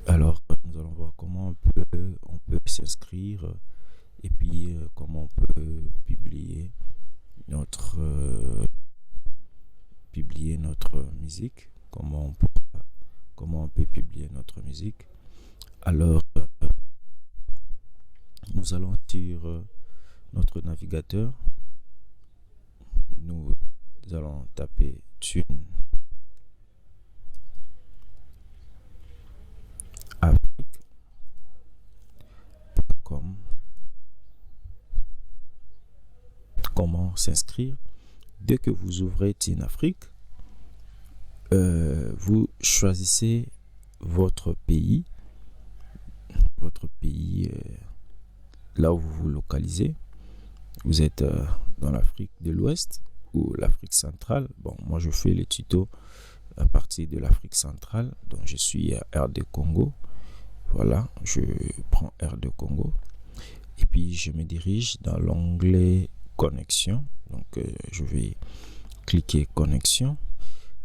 Alors, nous allons voir comment on peut s'inscrire et puis comment on peut notre, euh, publier notre musique, comment on peut publier notre musique. Alors, nous allons sur notre navigateur, nous allons taper tuneafrique.com. Comment s'inscrire? Dès que vous ouvrez Tune Afrique, vous choisissez votre pays, là où vous vous localisez. Vous êtes dans l'Afrique de l'Ouest ou l'Afrique centrale. Bon, moi je fais les tutos à partir de l'Afrique centrale, donc je suis à RD Congo. Voilà, je prends RD Congo et puis je me dirige dans l'onglet connexion. Donc je vais cliquer connexion.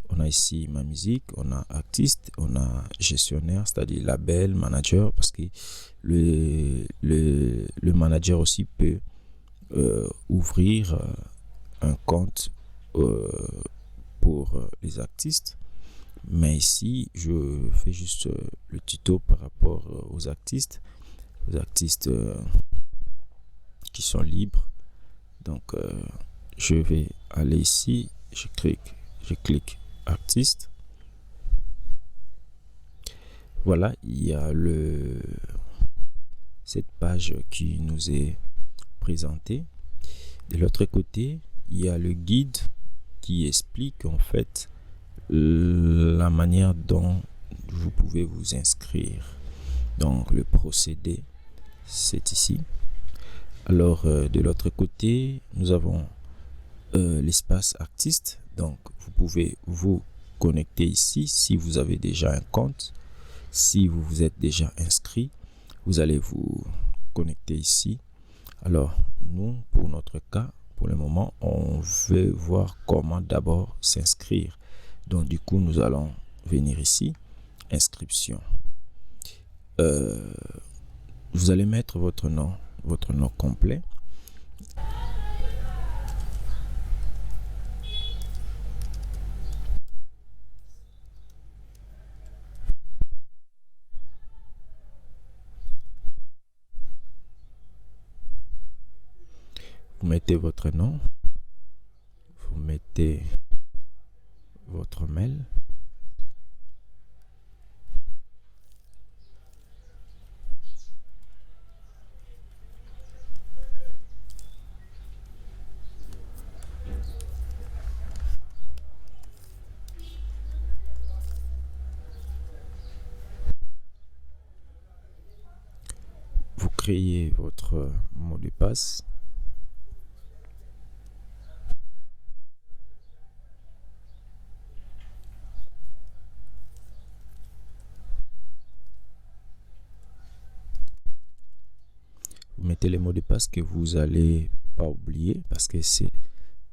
On a ici ma musique, on a artiste, on a gestionnaire, c'est-à-dire label, manager, parce que le manager aussi peut ouvrir un compte pour les artistes. Mais ici, je fais juste le tuto par rapport aux artistes qui sont libres. Donc, je vais aller ici, je clique artiste. Voilà, il y a cette page qui nous est présentée. De l'autre côté, il y a le guide qui explique en fait la manière dont vous pouvez vous inscrire. Donc le procédé, c'est ici. Alors de l'autre côté, nous avons l'espace artiste. Donc vous pouvez vous connecter ici si vous avez déjà un compte. Si vous vous êtes déjà inscrit, vous allez vous connecter ici. Alors nous, pour notre cas, pour le moment, on veut voir comment d'abord s'inscrire. Donc du coup, nous allons venir ici, inscription. Vous allez mettre votre nom complet. Vous mettez votre nom, vous mettez votre mail. Vous créez votre mot de passe. Vous mettez les mots de passe que vous allez pas oublier parce que c'est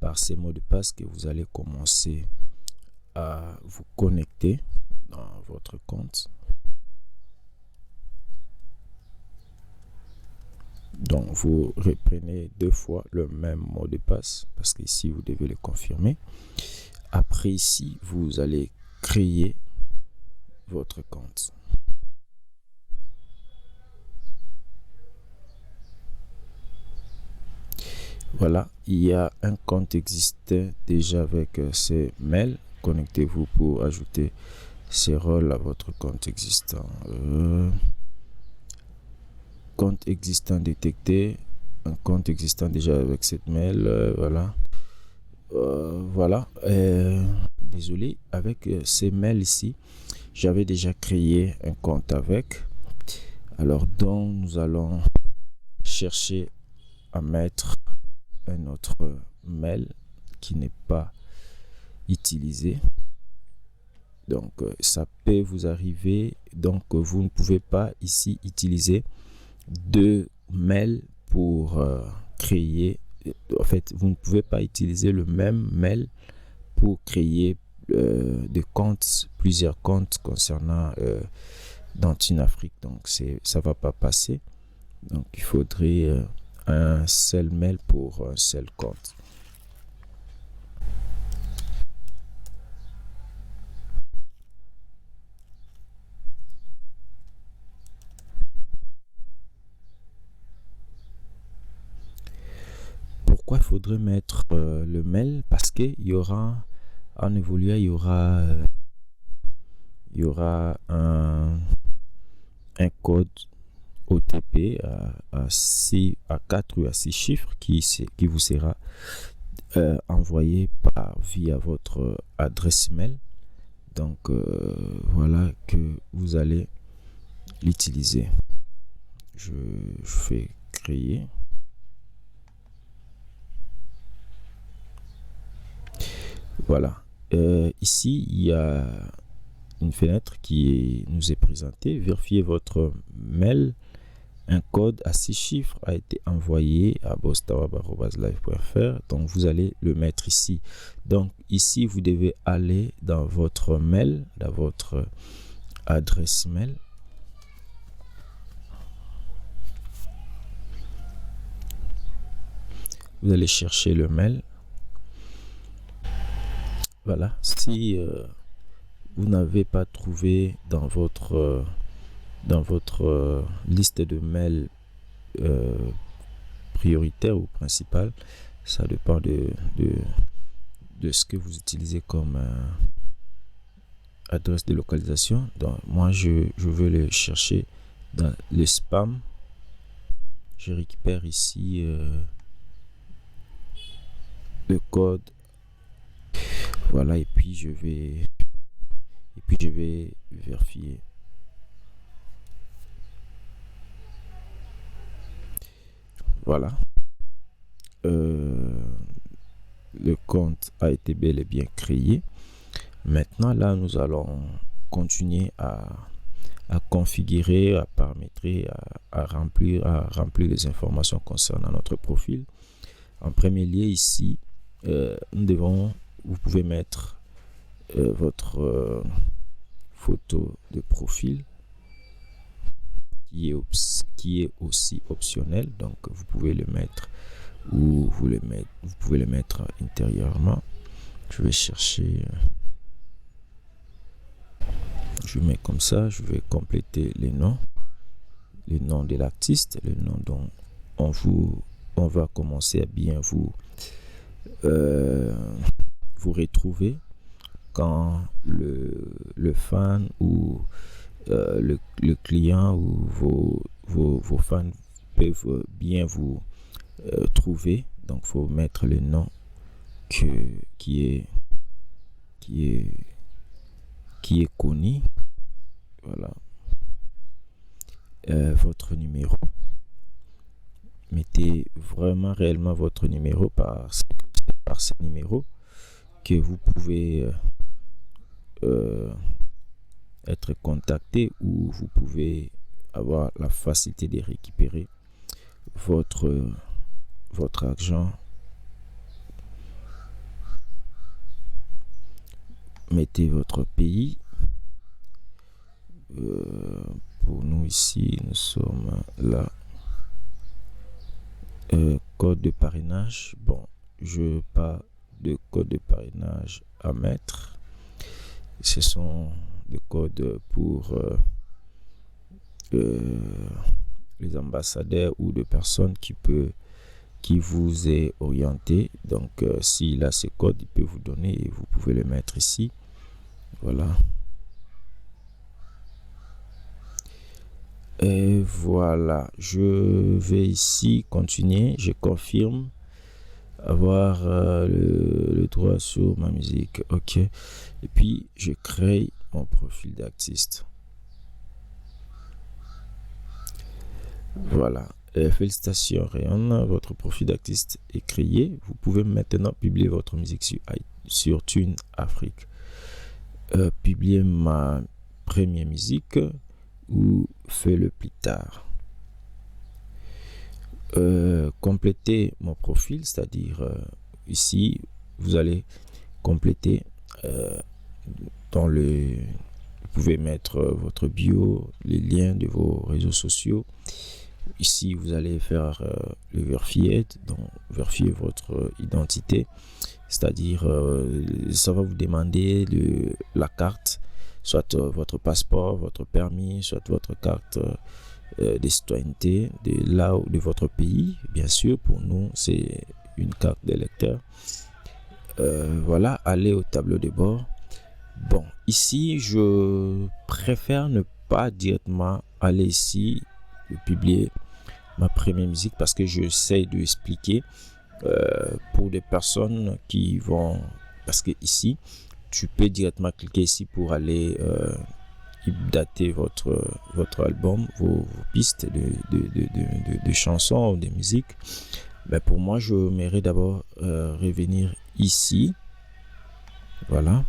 par ces mots de passe que vous allez commencer à vous connecter dans votre compte. Donc vous reprenez 2 fois le même mot de passe parce qu'ici vous devez le confirmer. Après ici, vous allez créer votre compte. Voilà, il y a un compte existant déjà avec ces mails. Connectez-vous pour ajouter ces rôles à votre compte existant. Compte existant détecté, un compte existant déjà avec cette mail. Voilà. Désolé, avec ces mails ici, j'avais déjà créé un compte avec. Alors donc nous allons chercher à mettre un autre mail qui n'est pas utilisé. Donc ça peut vous arriver. Donc vous ne pouvez pas ici utiliser 2 mails pour créer. En fait, vous ne pouvez pas utiliser le même mail pour créer des comptes, plusieurs comptes concernant dans Tune Afrique. Donc ça va pas passer. Donc il faudrait un seul mail pour un seul compte. Pourquoi il faudrait mettre le mail? Parce qu'il y aura, en évoluant, il y aura un code OTP à 4 ou à 6 chiffres qui vous sera envoyé via votre adresse mail. Donc voilà que vous allez l'utiliser. Je fais créer. Voilà. Ici, il y a une fenêtre qui nous est présentée. Vérifiez votre mail. Un code à 6 chiffres a été envoyé à bosstawab@live.fr. Donc, vous allez le mettre ici. Donc, ici, vous devez aller dans votre mail, dans votre adresse mail. Vous allez chercher le mail. Voilà. Si vous n'avez pas trouvé dans votre liste de mails prioritaire ou principal, ça dépend de ce que vous utilisez comme adresse de localisation. Donc moi je veux le chercher dans le spam. Je récupère ici le code. Voilà, et puis je vais vérifier. Voilà. Le compte a été bel et bien créé. Maintenant, là, nous allons continuer à configurer, à paramétrer, à remplir les informations concernant notre profil. En premier lieu, ici, vous pouvez mettre votre photo de profil qui est aussi optionnel. Donc, vous pouvez le mettre ou vous pouvez le mettre intérieurement. Je vais chercher. Je mets comme ça. Je vais compléter les noms de l'artiste, les noms dont on va commencer à bien vous retrouver quand le fan ou le client ou vos fans peuvent bien vous trouver. Donc il faut mettre le nom qui est connu. Voilà. Votre numéro, mettez vraiment réellement votre numéro, parce que c'est par ce numéro que vous pouvez être contacté, ou vous pouvez avoir la facilité de récupérer votre argent. Mettez votre pays. Pour nous ici, nous sommes là. Code de parrainage. Bon, je n'ai pas de code de parrainage à mettre. Ce sont des codes pour les ambassadeurs ou de personnes qui vous est orienté. Donc s'il a ces codes, il peut vous donner et vous pouvez le mettre ici. Voilà. Et voilà, je vais ici continuer. Je confirme avoir le droit sur ma musique. Ok. Et puis je crée mon profil d'artiste. Voilà. Félicitations Réan, votre profil d'artiste est créé. Vous pouvez maintenant publier votre musique sur Tune Afrique. Publier ma première musique ou fais-le plus tard. Compléter mon profil, c'est-à-dire ici vous allez compléter dans le pouvez mettre votre bio, les liens de vos réseaux sociaux. Ici, vous allez faire le verifier, donc vérifier votre identité, c'est-à-dire ça va vous demander la carte, soit votre passeport, votre permis, soit votre carte de citoyenneté de votre pays. Bien sûr, pour nous, c'est une carte d'électeur. Voilà, allez au tableau de bord. Bon, ici, je préfère ne pas directement aller ici et publier ma première musique parce que j'essaie de expliquer pour des personnes qui vont... Parce que ici, tu peux directement cliquer ici pour aller dater votre album, vos pistes de chansons ou de musique. Mais pour moi, je m'aimerais d'abord revenir ici. Voilà.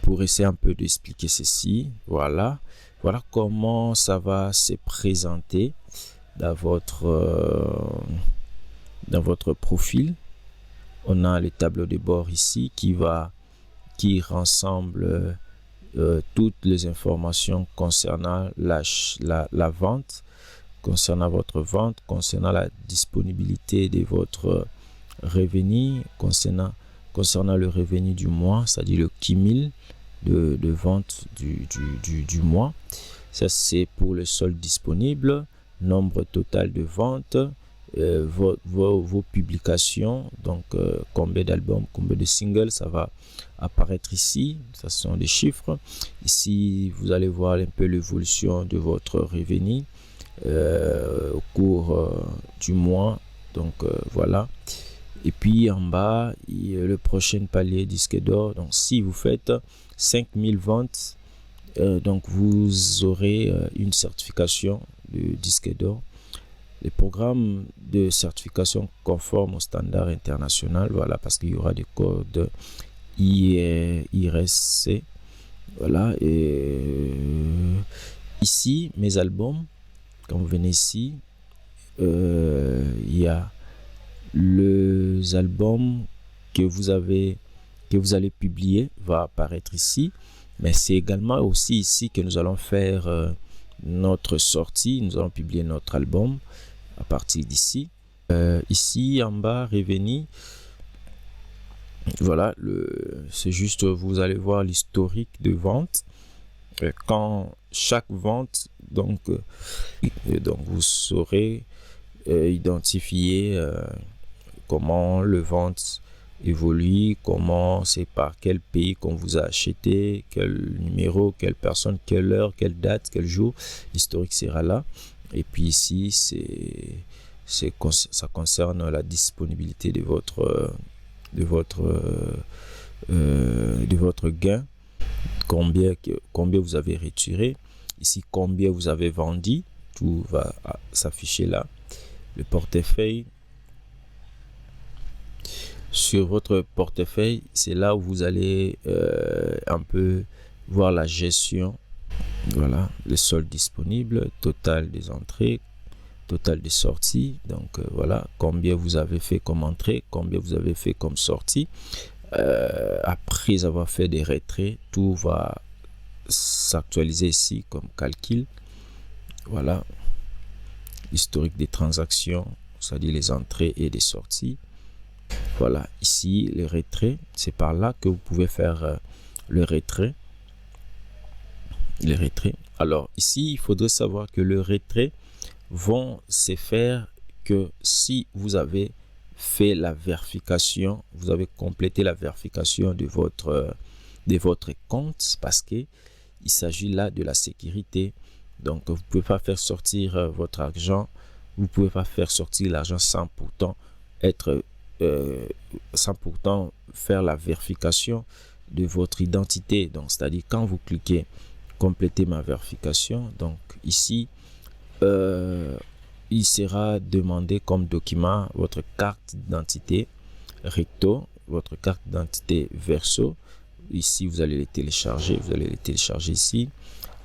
Pour essayer un peu d'expliquer ceci. Voilà. Voilà comment ça va se présenter dans votre profil. On a le tableau de bord ici qui rassemble toutes les informations concernant la vente, concernant votre vente, concernant la disponibilité de votre revenu, concernant le revenu du mois, c'est-à-dire le cumul de vente du mois. Ça, c'est pour le solde disponible, nombre total de ventes, vos publications, donc combien d'albums, combien de singles, ça va apparaître ici. Ça sont des chiffres. Ici, vous allez voir un peu l'évolution de votre revenu au cours du mois. Donc voilà. Et puis en bas, il y a le prochain palier disque d'or. Donc si vous faites 5000 ventes, donc vous aurez une certification de disque d'or. Les programmes de certification conformes au standard international, voilà, parce qu'il y aura des codes IRSC. Voilà, et ici, mes albums, quand vous venez ici, il y a les albums que vous allez publier va apparaître ici, mais c'est également aussi ici que nous allons faire notre sortie. Nous allons publier notre album à partir d'ici. Ici en bas, revenu, voilà, c'est juste, vous allez voir l'historique de vente. Quand chaque vente, donc vous saurez identifier comment le vente évolue, comment c'est par quel pays qu'on vous a acheté, quel numéro, quelle personne, quelle heure, quelle date, quel jour. L'historique sera là. Et puis ici, ça concerne la disponibilité de votre gain, combien vous avez retiré, ici combien vous avez vendu, tout va s'afficher là. Le portefeuille, sur votre portefeuille, c'est là où vous allez un peu voir la gestion. Voilà, le solde disponible, total des entrées, total des sorties. Donc voilà, combien vous avez fait comme entrée, combien vous avez fait comme sortie. Après avoir fait des retraits, tout va s'actualiser ici comme calcul. Voilà, historique des transactions, c'est-à-dire les entrées et les sorties. Voilà, ici les retraits, c'est par là que vous pouvez faire le retrait. Les retraits. Alors ici, il faudrait savoir que le retrait vont se faire que si vous avez fait la vérification, vous avez complété la vérification de votre compte, parce que il s'agit là de la sécurité. Donc vous pouvez pas faire sortir votre argent, vous pouvez pas faire sortir l'argent sans pourtant faire la vérification de votre identité. Donc c'est-à-dire quand vous cliquez compléter ma vérification, donc ici il sera demandé comme document votre carte d'identité recto, votre carte d'identité verso. Ici vous allez les télécharger, ici,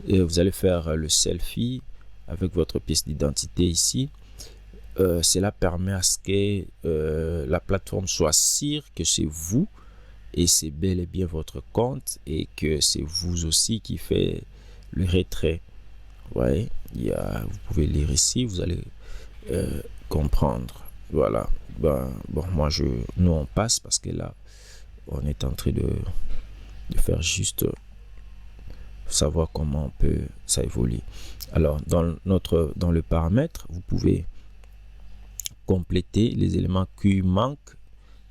et vous allez faire le selfie avec votre pièce d'identité ici. Cela permet à ce que la plateforme soit sûre que c'est vous et c'est bel et bien votre compte et que c'est vous aussi qui fait le retrait. Ouais, vous pouvez lire ici, vous allez comprendre. Voilà. Bon, nous on passe parce que là, on est en train de faire juste savoir comment ça évolue. Alors, dans le paramètre, vous pouvez compléter les éléments qui manquent.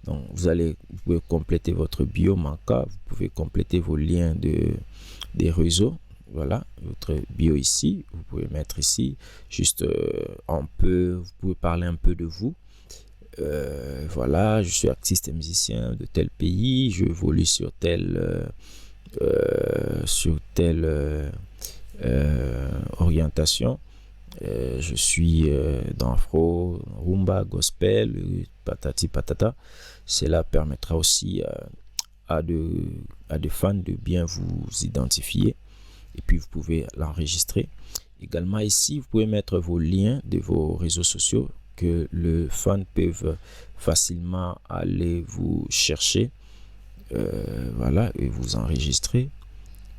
Donc, vous pouvez compléter votre bio manquant, vous pouvez compléter vos liens des réseaux. Voilà, votre bio ici, vous pouvez mettre ici juste vous pouvez parler un peu de vous. Voilà, je suis artiste et musicien de tel pays, je évolue sur telle orientation. Je suis dans Afro, Rumba, Gospel, patati patata. Cela permettra aussi à des fans de bien vous identifier. Et puis vous pouvez l'enregistrer. Également ici, vous pouvez mettre vos liens de vos réseaux sociaux que le fan peut facilement aller vous chercher. Voilà, et vous enregistrez,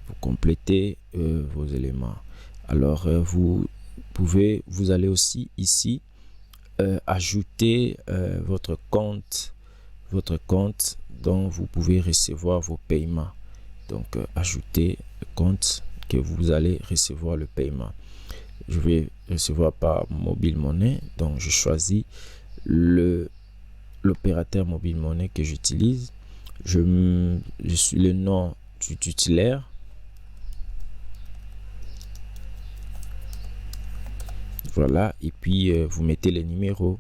vous complétez vos éléments. Alors vous allez aussi ici ajouter votre compte dont vous pouvez recevoir vos paiements. Donc ajouter le compte que vous allez recevoir le paiement. Je vais recevoir par mobile monnaie, donc je choisis l'opérateur mobile monnaie que j'utilise. Je suis le nom du titulaire. Voilà, et puis vous mettez les numéros.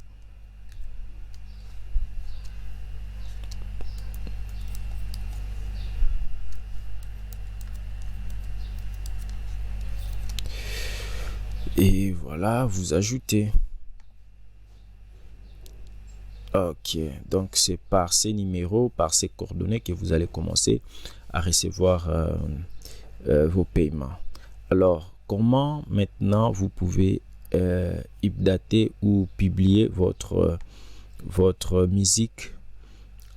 Et voilà, vous ajoutez. Ok, donc c'est par ces numéros, par ces coordonnées que vous allez commencer à recevoir vos paiements. Alors, comment maintenant vous pouvez updater ou publier votre musique?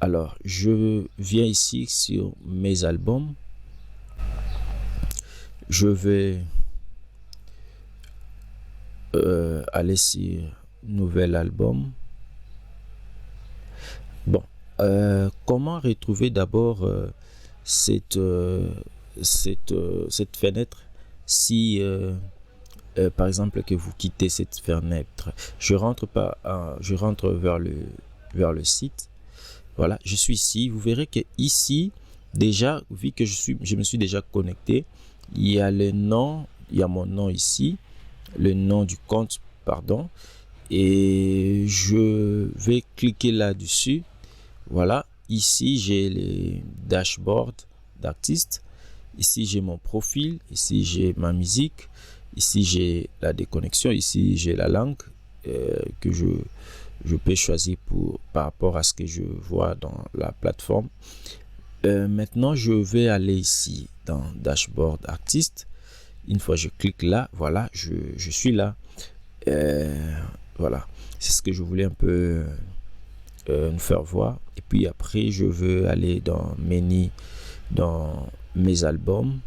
Alors, je viens ici sur mes albums. Je vais aller sur nouvel album. Bon, comment retrouver d'abord cette fenêtre si par exemple que vous quittez cette fenêtre? Je rentre vers le site. Voilà, je suis ici. Vous verrez que ici déjà, vu que je me suis déjà connecté, il y a mon nom ici, le nom du compte, pardon, et je vais cliquer là-dessus. Voilà, ici j'ai les dashboards d'artistes, ici j'ai mon profil, ici j'ai ma musique, ici j'ai la déconnexion, ici j'ai la langue que je peux choisir par rapport à ce que je vois dans la plateforme. Maintenant je vais aller ici dans dashboard artiste. Une fois je clique là, voilà, je suis là. Voilà, c'est ce que je voulais un peu nous faire voir. Et puis après je veux aller dans mes albums.